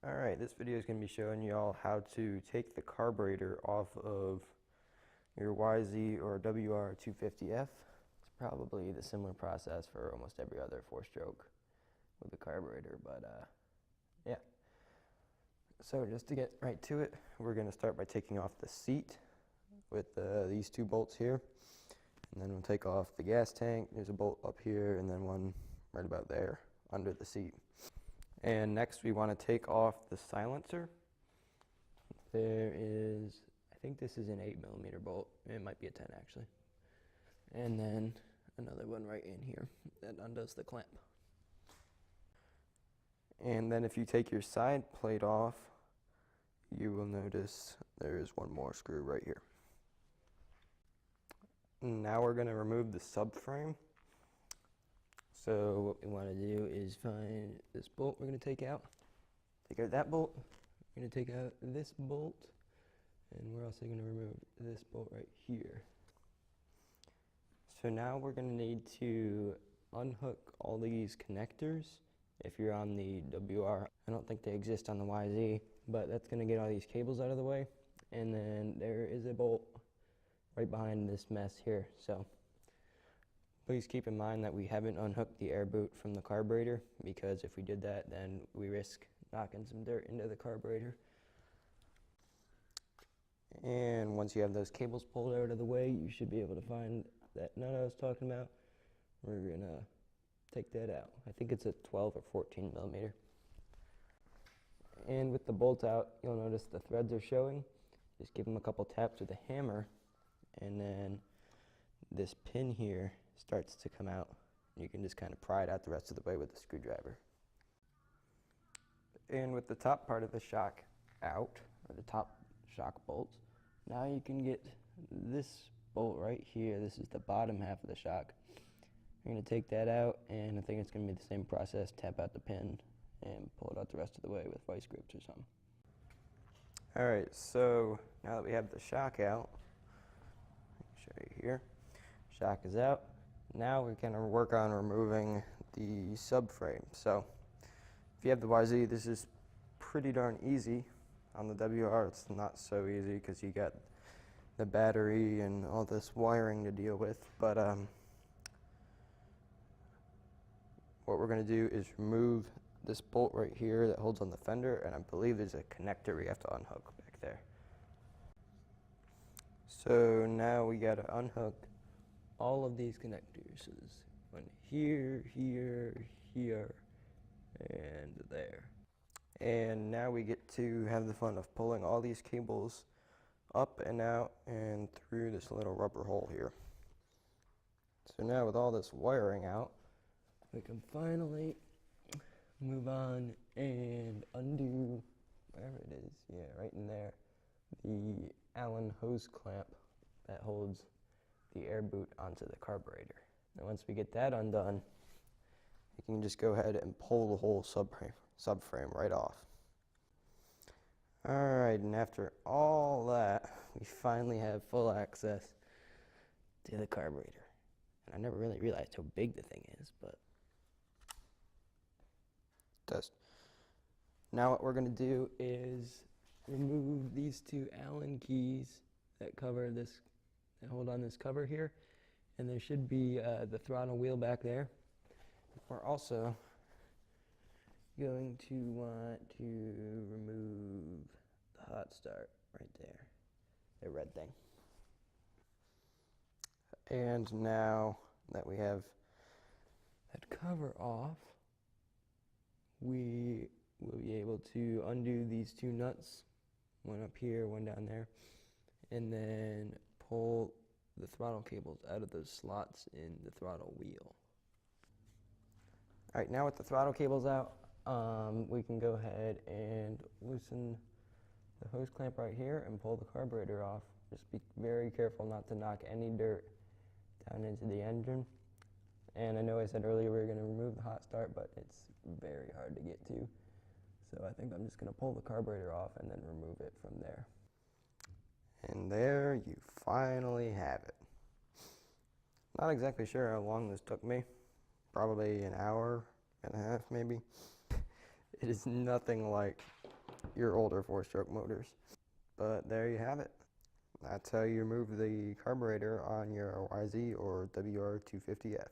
Alright, this video is going to be showing y'all how to take the carburetor off of your Yz or Wr250f. It's probably the similar process for almost every other 4-stroke with the carburetor, but yeah. So just to get right to it, we're going to start by taking off the seat with these two bolts here. And then we'll take off the gas tank. There's a bolt up here and then one right about there under the seat. And next we want to take off the silencer. There is, I think this is an 8mm bolt. It might be a 10 actually. And then another one right in here that undoes the clamp. And then if you take your side plate off, you will notice there is one more screw right here. Now we're going to remove the subframe. So what we want to do is find this bolt we're going to take out. Take out that bolt. We're going to take out this bolt. And we're also going to remove this bolt right here. So now we're going to need to unhook all these connectors. If you're on the WR, I don't think they exist on the YZ, but that's going to get all these cables out of the way. And then there is a bolt right behind this mess here. So please keep in mind that we haven't unhooked the air boot from the carburetor, because if we did that, then we risk knocking some dirt into the carburetor. And once you have those cables pulled out of the way, you should be able to find that nut I was talking about. We're gonna take that out. I think it's a 12 or 14mm. And with the bolt out, you'll notice the threads are showing. Just give them a couple taps with a hammer, and then this pin here starts to come out. You can just kind of pry it out the rest of the way with a screwdriver. And with the top part of the shock out, or the top shock bolts, now you can get this bolt right here. This is the bottom half of the shock. You're going to take that out, and I think it's going to be the same process. Tap out the pin and pull it out the rest of the way with vice grips or something. Alright, so now that we have the shock out, let me show you here. Shock is out. Now we're going to work on removing the subframe. So if you have the YZ, this is pretty darn easy. On the WR, it's not so easy because you got the battery and all this wiring to deal with. But what we're going to do is remove this bolt right here that holds on the fender, and I believe there's a connector we have to unhook back there. So now we got to unhook all of these connectors. So there's one here, here, here, and there. And now we get to have the fun of pulling all these cables up and out and through this little rubber hole here. So now with all this wiring out, we can finally move on and undo, wherever it is, yeah, right in there, the Allen hose clamp that holds the air boot onto the carburetor. And once we get that undone, you can just go ahead and pull the whole subframe right off. Alright, and after all that, we finally have full access to the carburetor. And I never really realized how big the thing is, but test. Now what we're going to do is remove these two Allen keys that cover this, that hold on this cover here, and there should be the throttle wheel back there. We're also going to want to remove the hot start right there, the red thing. And now that we have that cover off, we will be able to undo these two nuts, one up here, one down there, and then pull the throttle cables out of those slots in the throttle wheel. Alright, now with the throttle cables out, we can go ahead and loosen the hose clamp right here and pull the carburetor off. Just be very careful not to knock any dirt down into the engine. And I know I said earlier we were going to remove the hot start, but it's very hard to get to. So I think I'm just going to pull the carburetor off and then remove it from there. And there you finally have it. Not exactly sure how long this took me. Probably an hour and a half maybe. It is nothing like your older 4-stroke motors. But there you have it. That's how you remove the carburetor on your YZ or WR250F.